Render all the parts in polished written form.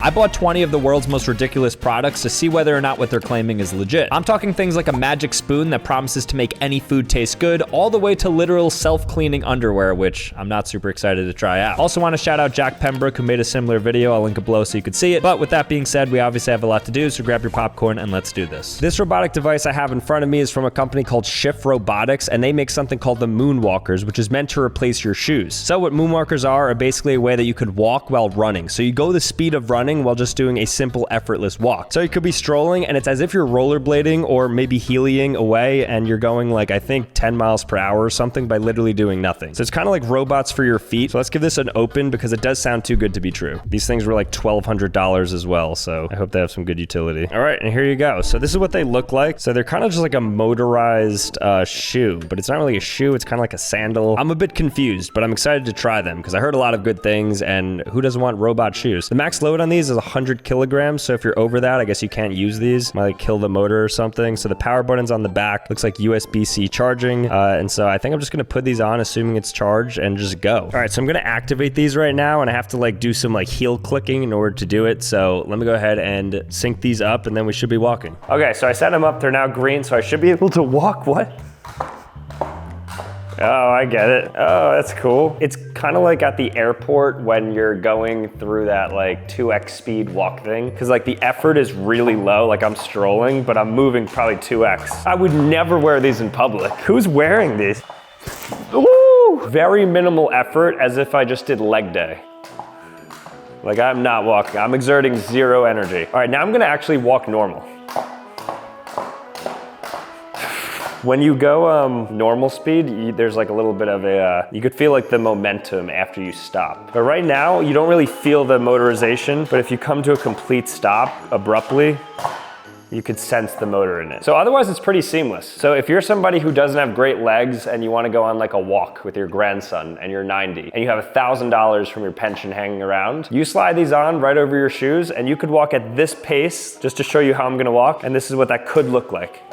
I bought 20 of the world's most ridiculous products to see whether or not what they're claiming is legit. I'm talking things like a magic spoon that promises to make any food taste good, all the way to literal self-cleaning underwear, which I'm not super excited to try out. Also want to shout out Jack Pembroke, who made a similar video. I'll link it below so you can see it. But with that being said, we obviously have a lot to do, so grab your popcorn and let's do this. This robotic device I have in front of me is from a company called Shift Robotics, and they make something called the Moonwalkers, which is meant to replace your shoes. So what Moonwalkers are basically a way that you could walk while running. So you go the speed of running while just doing a simple, effortless walk. So you could be strolling, and it's as if you're rollerblading or maybe heliing away, and you're going like, I think 10 miles per hour or something by literally doing nothing. So it's kind of like robots for your feet. So let's give this an open because it does sound too good to be true. These things were like $1,200 as well, so I hope they have some good utility. All right, and here you go. So this is what they look like. So they're kind of just like a motorized shoe, but it's not really a shoe. It's kind of like a sandal. I'm a bit confused, but I'm excited to try them because I heard a lot of good things, and who doesn't want robot shoes? The max load on these is 100 kilograms, so if you're over that, I guess you can't use these. Might like kill the motor or something. So the power button's on the back. Looks like USB-C charging, and so I think I'm just gonna put these on, assuming it's charged, and just go. All right, so I'm gonna activate these right now, and I have to like do some like heel clicking in order to do it. So let me go ahead and sync these up, and then we should be walking. Okay, so I set them up. They're now green, so I should be able to walk. What? Oh, I get it. Oh, that's cool. It's kind of like at the airport when you're going through that like 2x speed walk thing. Cause like the effort is really low, like I'm strolling, but I'm moving probably 2x. I would never wear these in public. Who's wearing these? Ooh, very minimal effort, as if I just did leg day. Like I'm not walking, I'm exerting zero energy. All right, now I'm gonna actually walk normal. When you go normal speed, there's like a little bit of a, you could feel like the momentum after you stop. But right now, you don't really feel the motorization, but if you come to a complete stop abruptly, you could sense the motor in it. So otherwise it's pretty seamless. So if you're somebody who doesn't have great legs and you wanna go on like a walk with your grandson and you're 90 and you have $1,000 from your pension hanging around, you slide these on right over your shoes and you could walk at this pace just to show you how I'm gonna walk, and this is what that could look like.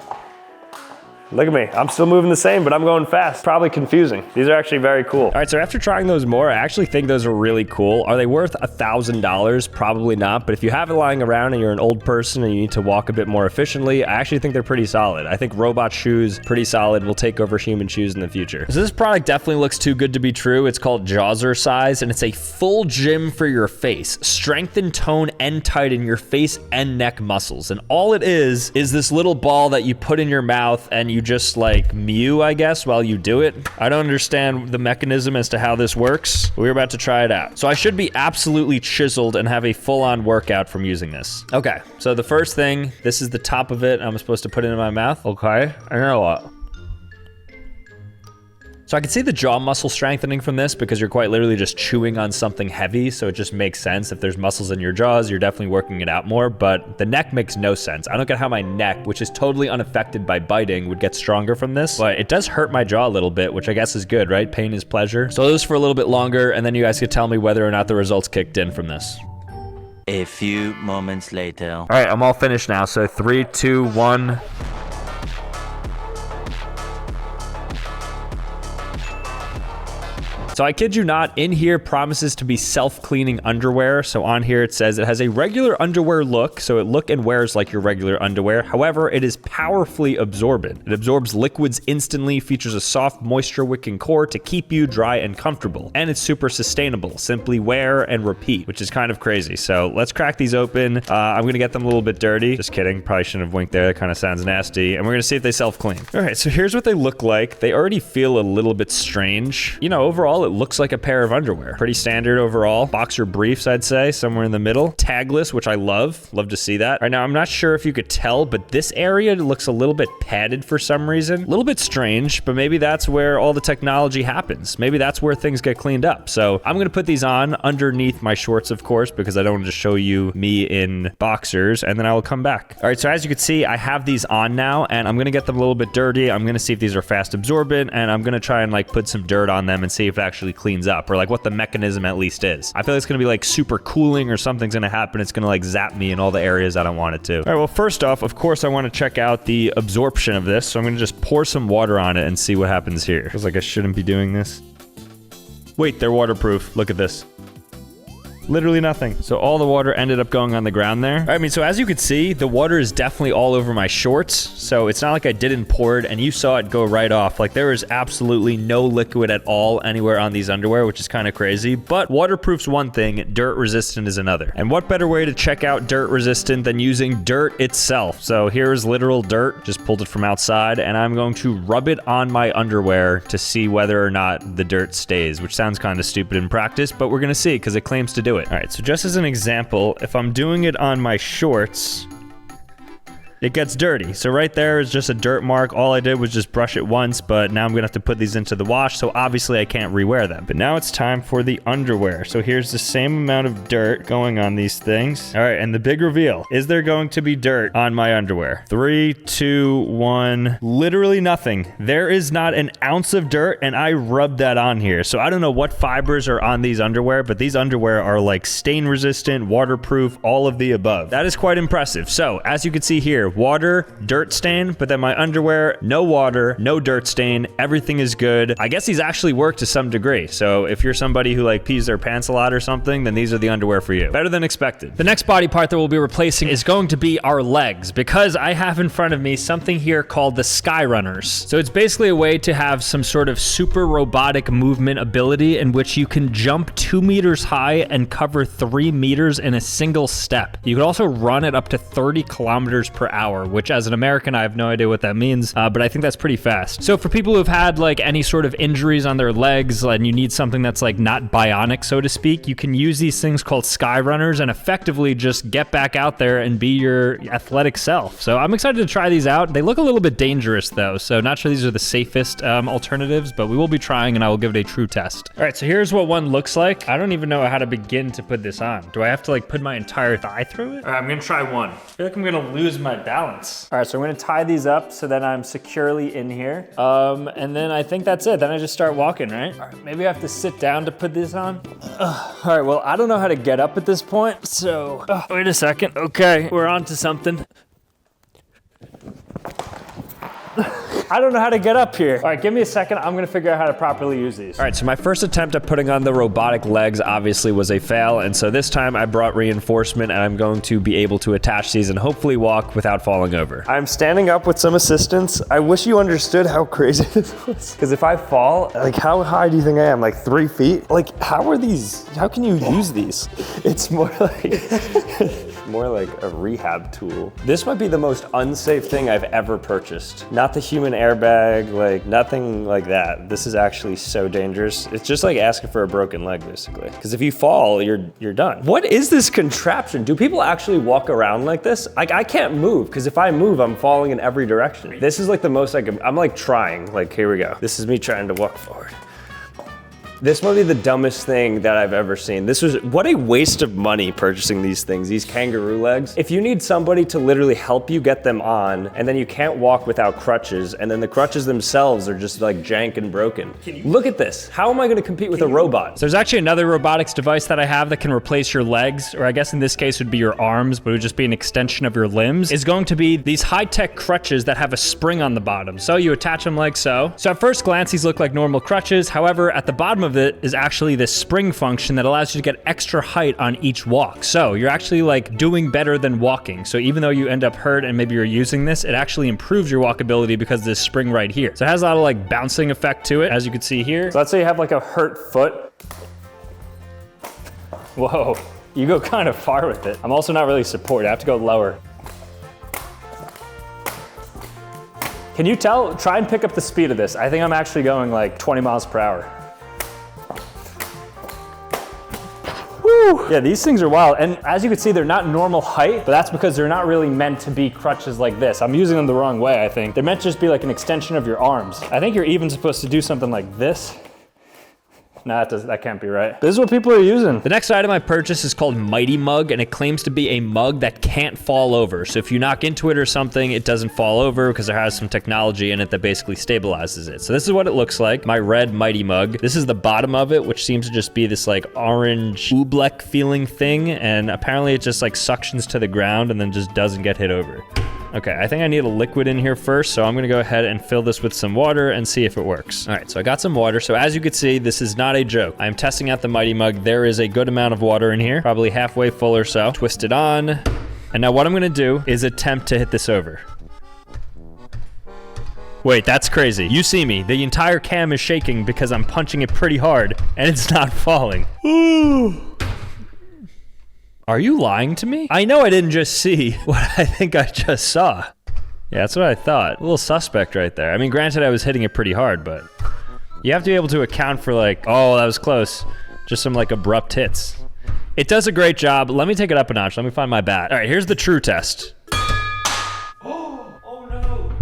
Look at me, I'm still moving the same, but I'm going fast. Probably confusing. These are actually very cool. All right, so after trying those more, I actually think those are really cool. Are they worth $1,000? Probably not, but if you have it lying around and you're an old person and you need to walk a bit more efficiently, I actually think they're pretty solid. I think robot shoes, pretty solid, will take over human shoes in the future. So this product definitely looks too good to be true. It's called Jazzercise, and it's a full gym for your face. Strengthen, tone, and tighten your face and neck muscles. And all it is this little ball that you put in your mouth and you just like mew, I guess, while you do it. I don't understand the mechanism as to how this works. We're about to try it out. So I should be absolutely chiseled and have a full-on workout from using this. Okay, so the first thing, this is the top of it. I'm supposed to put it in my mouth. Okay, I know what. So I can see the jaw muscle strengthening from this because you're quite literally just chewing on something heavy, so it just makes sense. If there's muscles in your jaws, you're definitely working it out more, but the neck makes no sense. I don't get how my neck, which is totally unaffected by biting, would get stronger from this, but it does hurt my jaw a little bit, which I guess is good, right? Pain is pleasure. So I'll do this for a little bit longer, and then you guys can tell me whether or not the results kicked in from this. A few moments later. All right, I'm all finished now, so 3, 2, 1... So I kid you not, in here promises to be self-cleaning underwear. So on here it says it has a regular underwear look, so it look and wears like your regular underwear. However, it is powerfully absorbent. It absorbs liquids instantly, features a soft moisture-wicking core to keep you dry and comfortable. And it's super sustainable. Simply wear and repeat, which is kind of crazy. So let's crack these open. I'm gonna get them a little bit dirty. Just kidding, probably shouldn't have winked there. That kind of sounds nasty. And we're gonna see if they self-clean. All right, so here's what they look like. They already feel a little bit strange. You know, overall, it looks like a pair of underwear. Pretty standard overall. Boxer briefs, I'd say, somewhere in the middle. Tagless, which I love. Love to see that. Right now, I'm not sure if you could tell, but this area looks a little bit padded for some reason. A little bit strange, but maybe that's where all the technology happens. Maybe that's where things get cleaned up. So I'm gonna put these on underneath my shorts, of course, because I don't want to show you me in boxers, and then I will come back. All right, so as you can see, I have these on now, and I'm gonna get them a little bit dirty. I'm gonna see if these are fast absorbent, and I'm gonna try and like put some dirt on them and see if it actually cleans up, or like what the mechanism at least is. I feel like it's gonna be like super cooling or something's gonna happen. It's gonna like zap me in all the areas I don't want it to. All right, well, first off, of course, I wanna check out the absorption of this. So I'm gonna just pour some water on it and see what happens here. Feels like I shouldn't be doing this. Wait, they're waterproof. Look at this. Literally nothing. So all the water ended up going on the ground there. I mean, so as you could see, the water is definitely all over my shorts. So it's not like I didn't pour it and you saw it go right off. Like there is absolutely no liquid at all anywhere on these underwear, which is kind of crazy. But waterproof's one thing, dirt resistant is another. And what better way to check out dirt resistant than using dirt itself? So here's literal dirt, just pulled it from outside, and I'm going to rub it on my underwear to see whether or not the dirt stays, which sounds kind of stupid in practice, but we're gonna see because it claims to do it. All right, so just as an example, if I'm doing it on my shorts, it gets dirty. So right there is just a dirt mark. All I did was just brush it once, but now I'm gonna have to put these into the wash, so obviously I can't rewear them. But now it's time for the underwear. So here's the same amount of dirt going on these things. All right, and the big reveal. Is there going to be dirt on my underwear? 3, 2, 1. Literally nothing. There is not an ounce of dirt, and I rubbed that on here. So I don't know what fibers are on these underwear, but these underwear are like stain resistant, waterproof, all of the above. That is quite impressive. So as you can see here, water, dirt stain, but then my underwear, no water, no dirt stain, everything is good. I guess these actually work to some degree. So if you're somebody who like pees their pants a lot or something, then these are the underwear for you. Better than expected. The next body part that we'll be replacing is going to be our legs, because I have in front of me something here called the Sky Runners. So it's basically a way to have some sort of super robotic movement ability in which you can jump 2 meters high and cover 3 meters in a single step. You could also run at up to 30 kilometers per hour, which as an American, I have no idea what that means, but I think that's pretty fast. So for people who've had like any sort of injuries on their legs and you need something that's like not bionic, so to speak, you can use these things called Sky Runners and effectively just get back out there and be your athletic self. So I'm excited to try these out. They look a little bit dangerous though, so not sure these are the safest alternatives, but we will be trying and I will give it a true test. All right, so here's what one looks like. I don't even know how to begin to put this on. Do I have to like put my entire thigh through it? All right, I'm gonna try one. I feel like I'm gonna lose my balance. All right, so I'm gonna tie these up so that I'm securely in here. And then I think that's it. Then I just start walking, right? All right, maybe I have to sit down to put this on. All right, well, I don't know how to get up at this point, so wait a second. Okay, we're on to something. I don't know how to get up here. All right, give me a second. I'm gonna figure out how to properly use these. All right, so my first attempt at putting on the robotic legs obviously was a fail, and so this time I brought reinforcement and I'm going to be able to attach these and hopefully walk without falling over. I'm standing up with some assistance. I wish you understood how crazy this was. Because if I fall, like how high do you think I am? Like 3 feet? Like how can you use these? It's more like a rehab tool. This might be the most unsafe thing I've ever purchased. Not the human airbag, like nothing like that. This is actually so dangerous. It's just like asking for a broken leg, basically. Because if you fall, you're done. What is this contraption? Do people actually walk around like this? Like I can't move, because if I move, I'm falling in every direction. This is like the most I'm like trying, like here we go. This is me trying to walk forward. This might be the dumbest thing that I've ever seen. What a waste of money purchasing these things, these kangaroo legs. If you need somebody to literally help you get them on, and then you can't walk without crutches, and then the crutches themselves are just like jank and broken. Look at this. How am I gonna compete with a robot? So there's actually another robotics device that I have that can replace your legs, or I guess in this case would be your arms, but it would just be an extension of your limbs. It's going to be these high-tech crutches that have a spring on the bottom. So you attach them like so. So at first glance, these look like normal crutches. However, at the bottom of it is actually this spring function that allows you to get extra height on each walk. So you're actually like doing better than walking. So even though you end up hurt and maybe you're using this, it actually improves your walkability because of this spring right here. So it has a lot of like bouncing effect to it, as you can see here. So let's say you have like a hurt foot. Whoa, you go kind of far with it. I'm also not really supported. I have to go lower. Can you tell? Try and pick up the speed of this. I think I'm actually going like 20 miles per hour. Woo. Yeah, these things are wild. And as you can see, they're not normal height, but that's because they're not really meant to be crutches like this. I'm using them the wrong way, I think. They're meant to just be like an extension of your arms. I think you're even supposed to do something like this. No, that can't be right. This is what people are using. The next item I purchased is called Mighty Mug, and it claims to be a mug that can't fall over. So if you knock into it or something, it doesn't fall over because there has some technology in it that basically stabilizes it. So this is what it looks like, my red Mighty Mug. This is the bottom of it, which seems to just be this like orange oobleck feeling thing. And apparently it just like suctions to the ground and then just doesn't get hit over. Okay, I think I need a liquid in here first, so I'm gonna go ahead and fill this with some water and see if it works. All right, so I got some water. So as you can see, this is not a joke. I'm testing out the Mighty Mug. There is a good amount of water in here, probably halfway full or so. Twist it on. And now what I'm gonna do is attempt to hit this over. Wait, that's crazy. You see me. The entire cam is shaking because I'm punching it pretty hard and it's not falling. Are you lying to me? I know I didn't just see what I think I just saw. Yeah, that's what I thought. A little suspect right there. I mean, granted, I was hitting it pretty hard, but you have to be able to account for like, oh, that was close. Just some like abrupt hits. It does a great job. Let me take it up a notch. Let me find my bat. All right, here's the true test.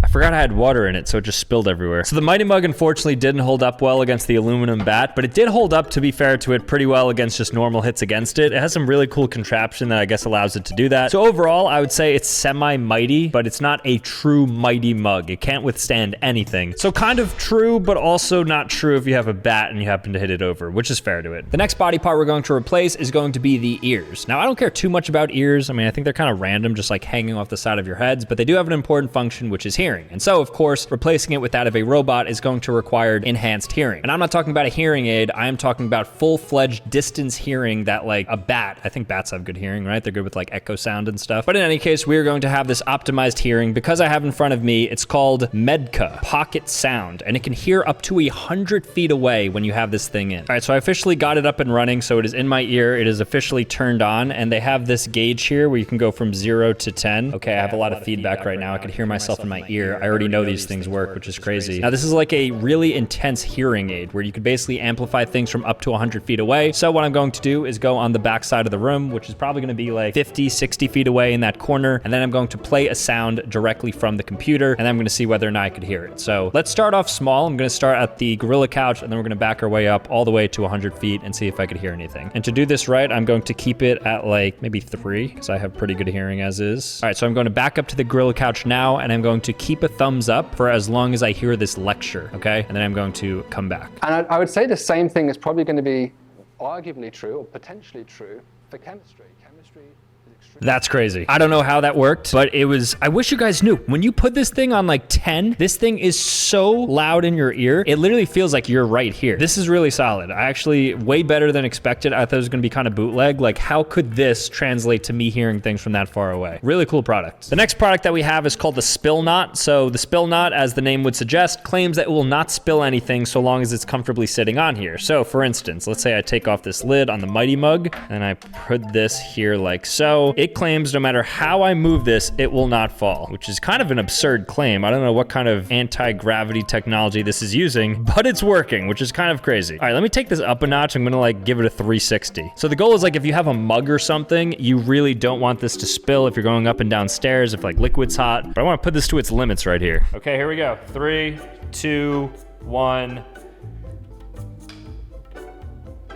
I forgot I had water in it, so it just spilled everywhere. So the Mighty Mug unfortunately didn't hold up well against the aluminum bat, but it did hold up, to be fair to it, pretty well against just normal hits against it. It has some really cool contraption that I guess allows it to do that. So overall, I would say it's semi-mighty, but it's not a true Mighty Mug. It can't withstand anything. So kind of true, but also not true if you have a bat and you happen to hit it over, which is fair to it. The next body part we're going to replace is going to be the ears. Now, I don't care too much about ears. I mean, I think they're kind of random, just like hanging off the side of your heads, but they do have an important function, which is hearing. And so, of course, replacing it with that of a robot is going to require enhanced hearing. And I'm not talking about a hearing aid, I am talking about full-fledged distance hearing that like a bat, I think bats have good hearing, right? They're good with like echo sound and stuff. But in any case, we're going to have this optimized hearing because I have in front of me, it's called Medca Pocket Sound, and it can hear up to 100 feet away when you have this thing in. All right, so I officially got it up and running, so it is in my ear, it is officially turned on, and they have this gauge here where you can go from 0 to 10. Okay, I have a lot of feedback right now. I could hear myself in my ear. I already know these things work, which is crazy. Now, this is like a really intense hearing aid where you could basically amplify things from up to 100 feet away. So what I'm going to do is go on the back side of the room, which is probably gonna be like 50, 60 feet away in that corner. And then I'm going to play a sound directly from the computer, and then I'm gonna see whether or not I could hear it. So let's start off small. I'm gonna start at the gorilla couch, and then we're gonna back our way up all the way to 100 feet and see if I could hear anything. And to do this right, I'm going to keep it at like maybe 3, because I have pretty good hearing as is. All right, so I'm going to back up to the gorilla couch now, and I'm going to keep a thumbs up for as long as I hear this lecture, okay? And then I'm going to come back. And I would say the same thing is probably going to be arguably true or potentially true for chemistry. Chemistry is extremely... That's crazy. I don't know how that worked, but it was, I wish you guys knew. When you put this thing on like 10, this thing is so loud in your ear, it literally feels like you're right here. This is really solid. I actually, way better than expected. I thought it was gonna be kind of bootleg. Like, how could this translate to me hearing things from that far away? Really cool product. The next product that we have is called the Spill Knot. So the Spill Knot, as the name would suggest, claims that it will not spill anything so long as it's comfortably sitting on here. So for instance, let's say I take off this lid on the Mighty Mug and I put this here like so. It claims no matter how I move this, it will not fall, which is kind of an absurd claim. I don't know what kind of anti-gravity technology this is using, but it's working, which is kind of crazy. All right, let me take this up a notch. I'm gonna like give it a 360. So the goal is like if you have a mug or something, you really don't want this to spill if you're going up and down stairs, if like liquid's hot, but I wanna put this to its limits right here. Okay, here we go. 3, 2, 1.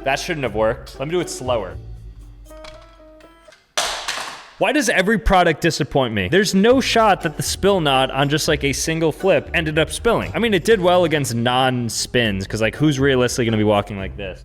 That shouldn't have worked. Let me do it slower. Why does every product disappoint me? There's no shot that the Spill Knot on just like a single flip ended up spilling. I mean, it did well against non-spins, because like who's realistically gonna be walking like this?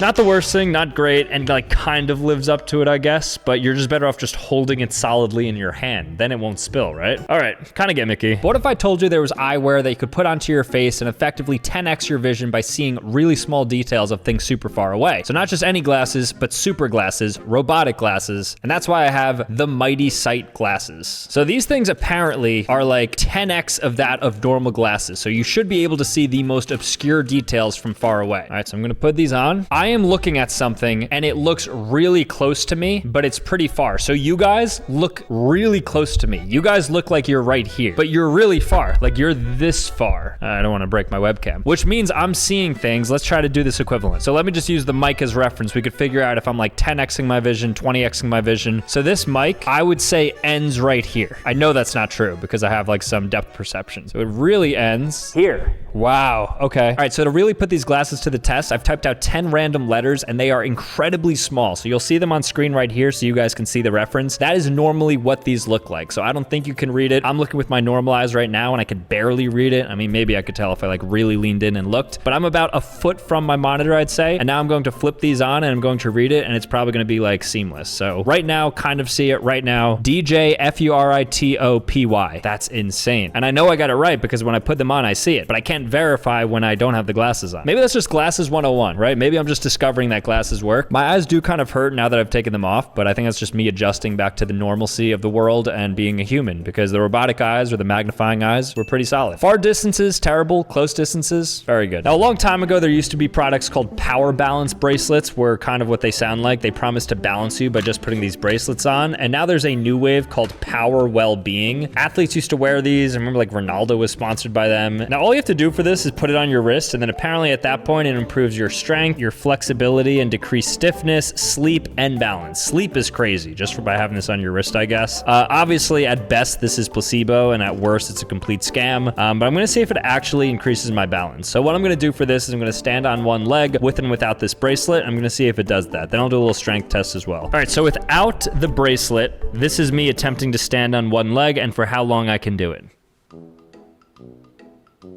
Not the worst thing, not great, and like kind of lives up to it, I guess, but you're just better off just holding it solidly in your hand. Then it won't spill, right? All right, kind of gimmicky. But what if I told you there was eyewear that you could put onto your face and effectively 10x your vision by seeing really small details of things super far away? So not just any glasses, but super glasses, robotic glasses, and that's why I have the Mighty Sight glasses. So these things apparently are like 10x of that of normal glasses, so you should be able to see the most obscure details from far away. All right, so I'm gonna put these on. I am looking at something and it looks really close to me, but it's pretty far. So you guys look really close to me. You guys look like you're right here, but you're really far. Like you're this far. I don't want to break my webcam, which means I'm seeing things. Let's try to do this equivalent. So let me just use the mic as reference. We could figure out if I'm like 10xing my vision, 20xing my vision. So this mic, I would say ends right here. I know that's not true because I have like some depth perception. So it really ends here. Wow, okay. All right, so to really put these glasses to the test, I've typed out 10 random letters and they are incredibly small. So you'll see them on screen right here so you guys can see the reference. That is normally what these look like. So I don't think you can read it. I'm looking with my normal eyes right now and I could barely read it. I mean, maybe I could tell if I like really leaned in and looked, but I'm about a foot from my monitor, I'd say. And now I'm going to flip these on and I'm going to read it and it's probably gonna be like seamless. So right now, kind of see it right now. DJ Furitopy. That's insane. And I know I got it right because when I put them on, I see it, but I can't verify when I don't have the glasses on. Maybe that's just glasses 101, right? Maybe I'm just discovering that glasses work. My eyes do kind of hurt now that I've taken them off, but I think that's just me adjusting back to the normalcy of the world and being a human because the robotic eyes or the magnifying eyes were pretty solid. Far distances, terrible. Close distances, very good. Now, a long time ago, there used to be products called power balance bracelets were kind of what they sound like. They promise to balance you by just putting these bracelets on. And now there's a new wave called power well-being. Athletes used to wear these. I remember like Ronaldo was sponsored by them. Now, all you have to do for this is put it on your wrist, and then apparently at that point, it improves your strength, your flexibility, and decreased stiffness, sleep, and balance. Sleep is crazy, just by having this on your wrist, I guess. Obviously, at best, this is placebo, and at worst, it's a complete scam. But I'm gonna see if it actually increases my balance. So what I'm gonna do for this is I'm gonna stand on one leg with and without this bracelet. I'm gonna see if it does that. Then I'll do a little strength test as well. All right, so without the bracelet, this is me attempting to stand on one leg and for how long I can do it.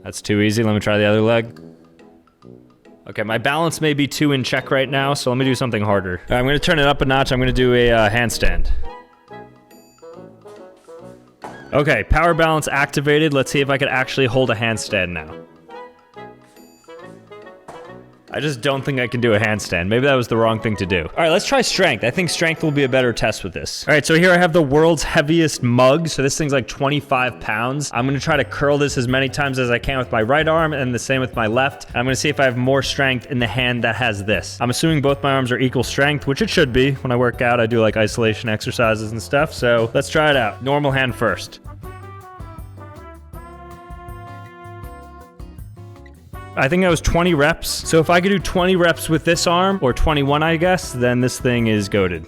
That's too easy. Let me try the other leg. Okay, my balance may be too in check right now, so let me do something harder. All right, I'm gonna turn it up a notch. I'm gonna do a handstand. Okay, power balance activated. Let's see if I could actually hold a handstand now. I just don't think I can do a handstand. Maybe that was the wrong thing to do. All right, let's try strength. I think strength will be a better test with this. All right, so here I have the world's heaviest mug. So this thing's like 25 pounds. I'm gonna try to curl this as many times as I can with my right arm and the same with my left. And I'm gonna see if I have more strength in the hand that has this. I'm assuming both my arms are equal strength, which it should be. When I work out, I do like isolation exercises and stuff. So let's try it out. Normal hand first. I think that was 20 reps. So if I could do 20 reps with this arm, or 21, I guess, then this thing is goated.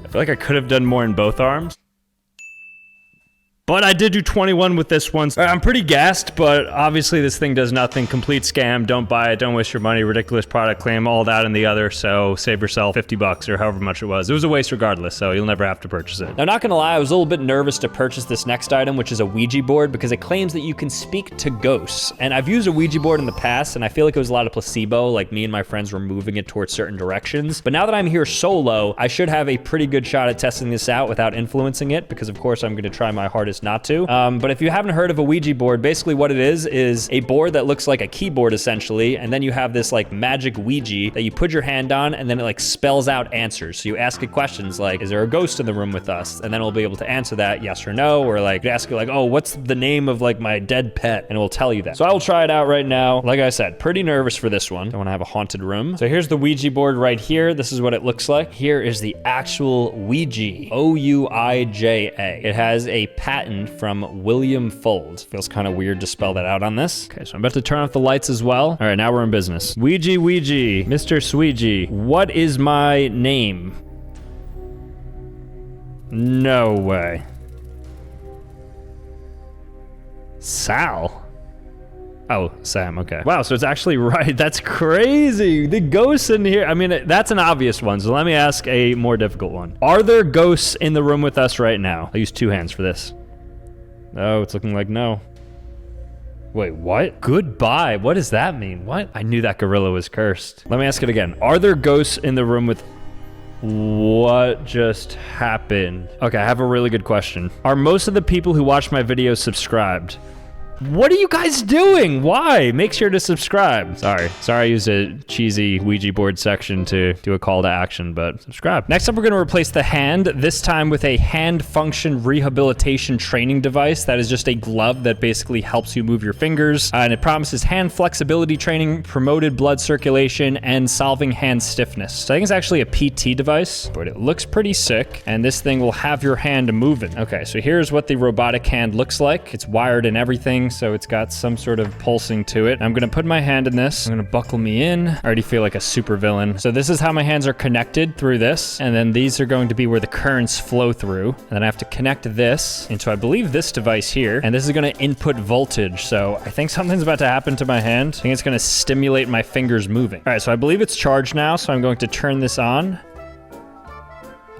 I feel like I could have done more in both arms. But I did do 21 with this one. I'm pretty gassed, but obviously this thing does nothing. Complete scam. Don't buy it. Don't waste your money. Ridiculous product claim. All that and the other. So save yourself 50 bucks or however much it was. It was a waste regardless, so you'll never have to purchase it. Now, not gonna lie, I was a little bit nervous to purchase this next item, which is a Ouija board, because it claims that you can speak to ghosts. And I've used a Ouija board in the past, and I feel like it was a lot of placebo. Like me and my friends were moving it towards certain directions. But now that I'm here solo, I should have a pretty good shot at testing this out without influencing it, because of course I'm gonna try my hardest not to. But if you haven't heard of a Ouija board, basically what it is a board that looks like a keyboard essentially, and then you have this like magic Ouija that you put your hand on, and then it like spells out answers. So you ask it questions like, is there a ghost in the room with us? And then it'll be able to answer that yes or no, or like ask you like, oh, what's the name of like my dead pet? And it will tell you that. So I will try it out right now. Like I said, pretty nervous for this one. I want to have a haunted room. So here's the Ouija board right here. This is what it looks like. Here is the actual Ouija, O-U-I-J-A. It has a patent from William Fold. Feels kind of weird to spell that out on this. Okay, so I'm about to turn off the lights as well. All right, now we're in business. Ouija, Mr. Sweegie, what is my name? No way. Sal? Oh, Sam, okay. Wow, so it's actually right. That's crazy. The ghosts in here. I mean, that's an obvious one, so let me ask a more difficult one. Are there ghosts in the room with us right now? I'll use two hands for this. Oh, it's looking like no. Wait, what? Goodbye. What does that mean? What? I knew that gorilla was cursed. Let me ask it again. Are there ghosts in the room with... What just happened? Okay, I have a really good question. Are most of the people who watch my videos subscribed? What are you guys doing? Why? Make sure to subscribe. Sorry I used a cheesy Ouija board section to do a call to action, but subscribe. Next up, we're gonna replace the hand, this time with a hand function rehabilitation training device. That is just a glove that basically helps you move your fingers, and it promises hand flexibility training, promoted blood circulation, and solving hand stiffness. So I think it's actually a PT device, but it looks pretty sick, and this thing will have your hand moving. Okay, so here's what the robotic hand looks like. It's wired and everything. vibrating, so it's got some sort of pulsing to it. I'm gonna put my hand in this. I'm gonna buckle me in. I already feel like a super villain. So this is how my hands are connected through this, and then these are going to be where the currents flow through. And then I have to connect this into, I believe, this device here, and this is gonna input voltage. So I think something's about to happen to my hand. I think it's gonna stimulate my fingers moving. All right, so I believe it's charged now, so I'm going to turn this on.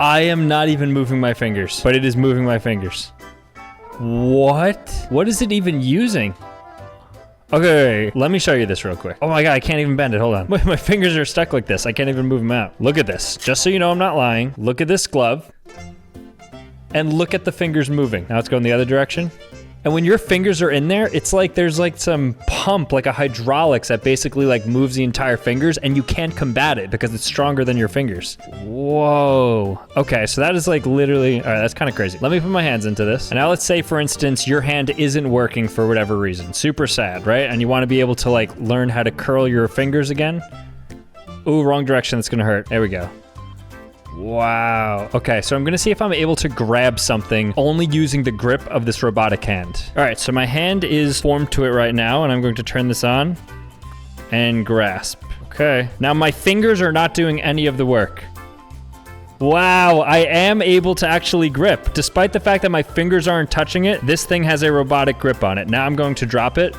I am not even moving my fingers, but it is moving my fingers. What? What is it even using? Okay, let me show you this real quick. Oh my God, I can't even bend it. Hold on. My fingers are stuck like this. I can't even move them out. Look at this. Just so you know I'm not lying. Look at this glove. And look at the fingers moving. Now it's going the other direction. And when your fingers are in there, it's like there's like some pump, like a hydraulics that basically like moves the entire fingers, and you can't combat it because it's stronger than your fingers. Whoa. Okay, so that is like literally, all right, that's kind of crazy. Let me put my hands into this. And now let's say, for instance, your hand isn't working for whatever reason. Super sad, right? And you want to be able to like learn how to curl your fingers again. Ooh, wrong direction, that's gonna hurt. There we go. Wow. Okay, so I'm gonna see if I'm able to grab something only using the grip of this robotic hand. All right, so my hand is formed to it right now, and I'm going to turn this on and grasp. Okay, now my fingers are not doing any of the work. Wow, I am able to actually grip. Despite the fact that my fingers aren't touching it, this thing has a robotic grip on it. Now I'm going to drop it.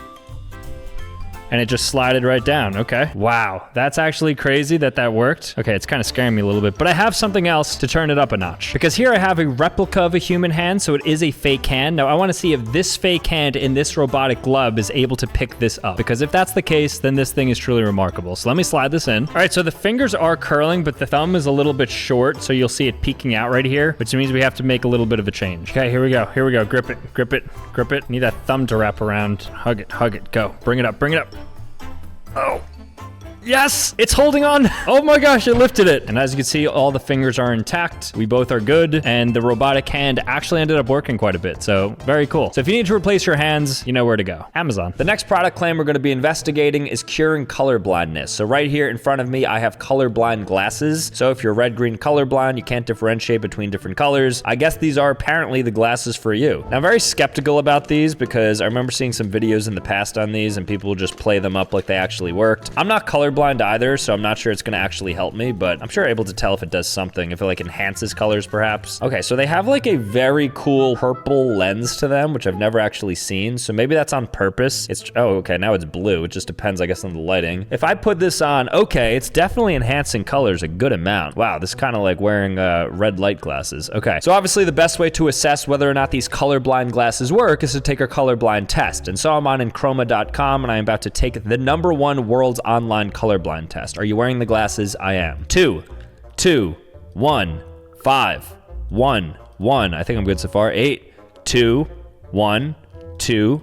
And it just slided right down. Okay. Wow. That's actually crazy that that worked. Okay, it's kind of scaring me a little bit, but I have something else to turn it up a notch. Because here I have a replica of a human hand, so it is a fake hand. Now I want to see if this fake hand in this robotic glove is able to pick this up. Because if that's the case, then this thing is truly remarkable. So let me slide this in. All right, so the fingers are curling, but the thumb is a little bit short, so you'll see it peeking out right here, which means we have to make a little bit of a change. Okay, here we go. Here we go. Grip it, grip it, grip it. Need that thumb to wrap around. Hug it, go. Bring it up, bring it up. Oh, yes, it's holding on. Oh my gosh, it lifted it. And as you can see, all the fingers are intact. We both are good. And the robotic hand actually ended up working quite a bit. So very cool. So if you need to replace your hands, you know where to go. Amazon. The next product claim we're going to be investigating is curing color blindness. So right here in front of me, I have colorblind glasses. So if you're red-green colorblind, you can't differentiate between different colors. I guess these are apparently the glasses for you. Now, I'm very skeptical about these because I remember seeing some videos in the past on these and people just play them up like they actually worked. I'm not colorblind either, so I'm not sure it's gonna actually help me, but I'm sure able to tell if it does something, if it like enhances colors perhaps. Okay, so they have like a very cool purple lens to them, which I've never actually seen, so maybe that's on purpose. It's, oh, okay, now it's blue. It just depends, I guess, on the lighting. If I put this on, okay, it's definitely enhancing colors a good amount. Wow, this is kind of like wearing red light glasses. Okay, so obviously the best way to assess whether or not these colorblind glasses work is to take a colorblind test. And so I'm on Enchroma.com and I'm about to take the #1 world's online colorblind test. Are you wearing the glasses? I am. 2, 2, 1, 5, 1, 1. I think I'm good so far. 8, 2, 1, 2,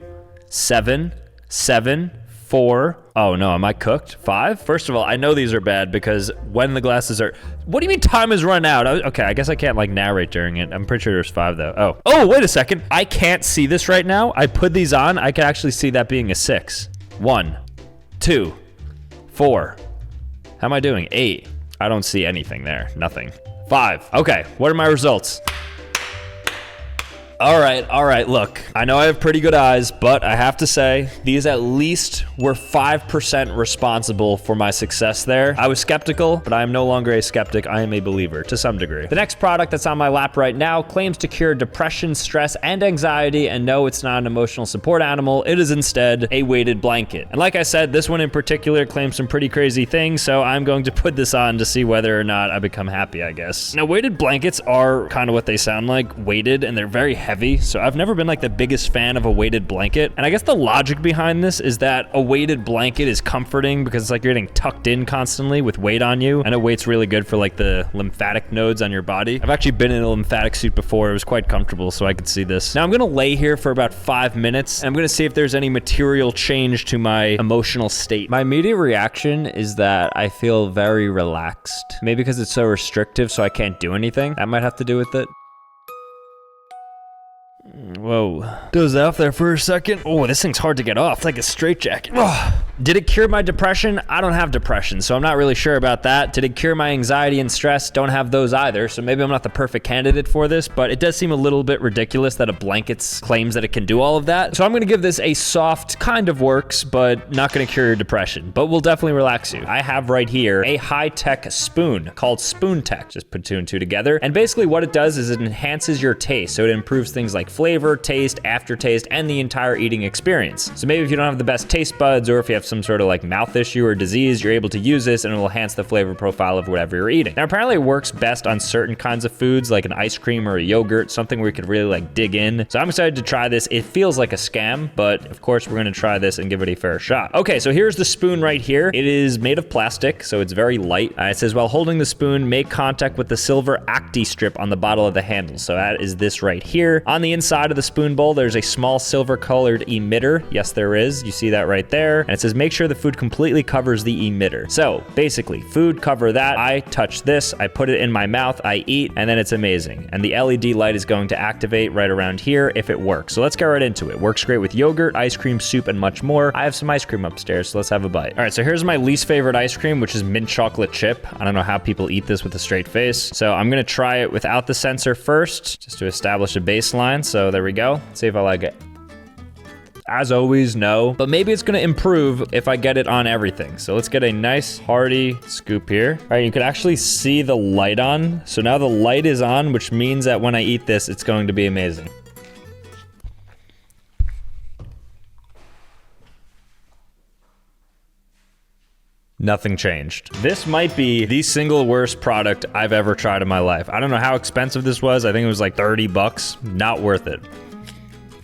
7, 7, 4. Oh no, am I cooked? 5? First of all, I know these are bad because when the glasses are... What do you mean time has run out? Okay, I guess I can't like narrate during it. I'm pretty sure there's 5 though. Oh, wait a second. I can't see this right now. I put these on. I can actually see that being a 6. 1, 2, 4. How am I doing? 8. I don't see anything there. Nothing. 5. Okay, what are my results? All right, look, I know I have pretty good eyes, but I have to say, these at least were 5% responsible for my success there. I was skeptical, but I am no longer a skeptic. I am a believer to some degree. The next product that's on my lap right now claims to cure depression, stress, and anxiety, and no, it's not an emotional support animal. It is instead a weighted blanket. And like I said, this one in particular claims some pretty crazy things, so I'm going to put this on to see whether or not I become happy, I guess. Now, weighted blankets are kind of what they sound like, weighted, and they're very heavy, so I've never been like the biggest fan of a weighted blanket. And I guess the logic behind this is that a weighted blanket is comforting because it's like you're getting tucked in constantly with weight on you. I know weight's really good for like the lymphatic nodes on your body. I've actually been in a lymphatic suit before. It was quite comfortable, so I could see this. Now I'm gonna lay here for about 5 minutes and I'm gonna see if there's any material change to my emotional state. My immediate reaction is that I feel very relaxed. Maybe because it's so restrictive so I can't do anything. That might have to do with it. Whoa. Doze off there for a second. Oh, this thing's hard to get off. It's like a straitjacket. Oh. Did it cure my depression? I don't have depression, so I'm not really sure about that. Did it cure my anxiety and stress? Don't have those either, so maybe I'm not the perfect candidate for this, but it does seem a little bit ridiculous that a blanket claims that it can do all of that. So I'm gonna give this a soft, kind of works, but not gonna cure your depression, but will definitely relax you. I have right here a high-tech spoon called Spoon Tech. Just put two and two together. And basically what it does is it enhances your taste. So it improves things like flavor, taste, aftertaste, and the entire eating experience. So maybe if you don't have the best taste buds, or if you have some sort of like mouth issue or disease, you're able to use this and it will enhance the flavor profile of whatever you're eating. Now apparently it works best on certain kinds of foods like an ice cream or a yogurt, something where you could really like dig in. So I'm excited to try this. It feels like a scam, but of course we're gonna try this and give it a fair shot. Okay, so here's the spoon right here. It is made of plastic, so it's very light. It says, while holding the spoon, make contact with the silver Acti strip on the bottom of the handle. So that is this right here. On the inside of the spoon bowl, there's a small silver colored emitter. Yes, there is. You see that right there. And it says, make sure the food completely covers the emitter. So basically, food cover that. I touch this, I put it in my mouth, I eat, and then it's amazing. And the LED light is going to activate right around here if it works. So let's get right into it. Works great with yogurt, ice cream, soup, and much more. I have some ice cream upstairs, so let's have a bite. All right, so here's my least favorite ice cream, which is mint chocolate chip. I don't know how people eat this with a straight face. So I'm gonna try it without the sensor first, just to establish a baseline. So there we go. Let's see if I like it. As always, no, but maybe it's gonna improve if I get it on everything. So let's get a nice hearty scoop here. All right, you can actually see the light on. So now the light is on, which means that when I eat this, it's going to be amazing. Nothing changed. This might be the single worst product I've ever tried in my life. I don't know how expensive this was. I think it was like 30 bucks. Not worth it.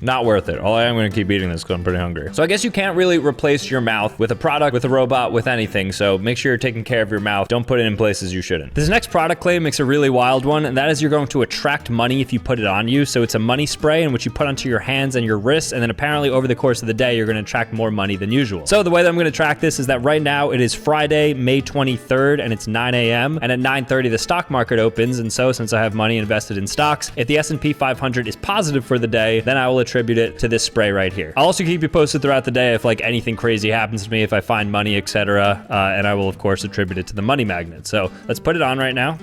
Not worth it. Although I am gonna keep eating this because I'm pretty hungry. So I guess you can't really replace your mouth with a product, with a robot, with anything. So make sure you're taking care of your mouth. Don't put it in places you shouldn't. This next product claim makes a really wild one, and that is you're going to attract money if you put it on you. So it's a money spray in which you put onto your hands and your wrists, and then apparently over the course of the day, you're gonna attract more money than usual. So the way that I'm gonna track this is that right now it is Friday, May 23rd, and it's 9 a.m. And at 9:30, the stock market opens. And so since I have money invested in stocks, if the S&P 500 is positive for the day, then I will attribute it to this spray right here. I'll also keep you posted throughout the day if like anything crazy happens to me, if I find money, etc. And I will of course attribute it to the money magnet. So let's put it on right now.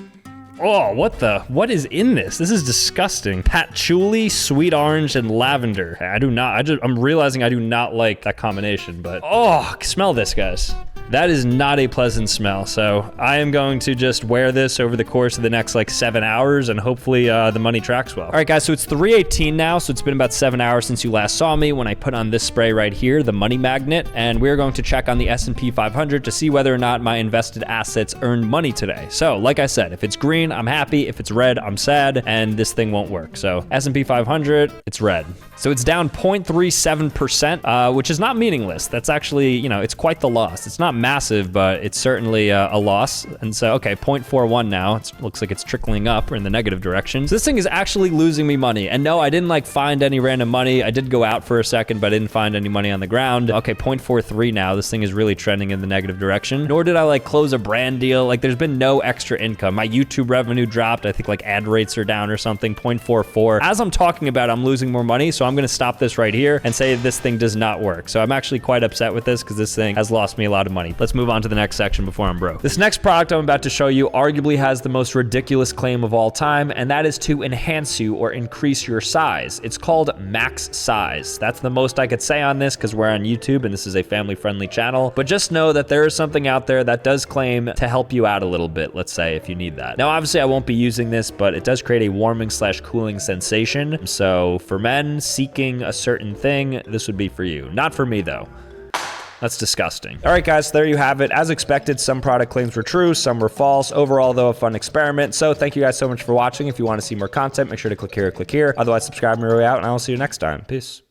Oh, what is in this? This is disgusting. Patchouli, sweet orange, and lavender. I'm realizing I do not like that combination, but oh, smell this, guys. That is not a pleasant smell. So I am going to just wear this over the course of the next like 7 hours, and hopefully the money tracks well. All right, guys, so it's 3:18 now. So it's been about 7 hours since you last saw me when I put on this spray right here, the money magnet. And we're going to check on the S&P 500 to see whether or not my invested assets earned money today. So like I said, if it's green, I'm happy. If it's red, I'm sad, and this thing won't work. So S&P 500, it's red. So it's down 0.37%, which is not meaningless. That's actually, you know, it's quite the loss. It's not massive, but it's certainly a loss. And so, okay, 0.41 now. It looks like it's trickling up or in the negative direction. So this thing is actually losing me money. And no, I didn't like find any random money. I did go out for a second, but I didn't find any money on the ground. Okay, 0.43 now. This thing is really trending in the negative direction. Nor did I like close a brand deal. Like there's been no extra income. My YouTube revenue dropped. I think like ad rates are down or something, 0.44. As I'm talking about, I'm losing more money. So I'm gonna stop this right here and say this thing does not work. So I'm actually quite upset with this because this thing has lost me a lot of money. Let's move on to the next section before I'm broke. This next product I'm about to show you arguably has the most ridiculous claim of all time, and that is to enhance you or increase your size. It's called max size. That's the most I could say on this because we're on YouTube and this is a family-friendly channel. But just know that there is something out there that does claim to help you out a little bit, let's say, if you need that. Now, obviously, I won't be using this, but it does create a warming/cooling sensation. So for men seeking a certain thing, this would be for you. Not for me, though. That's disgusting. All right, guys, there you have it. As expected, some product claims were true, some were false. Overall, though, a fun experiment. So thank you guys so much for watching. If you want to see more content, make sure to click here or click here. Otherwise, subscribe on your way out, and I will see you next time. Peace.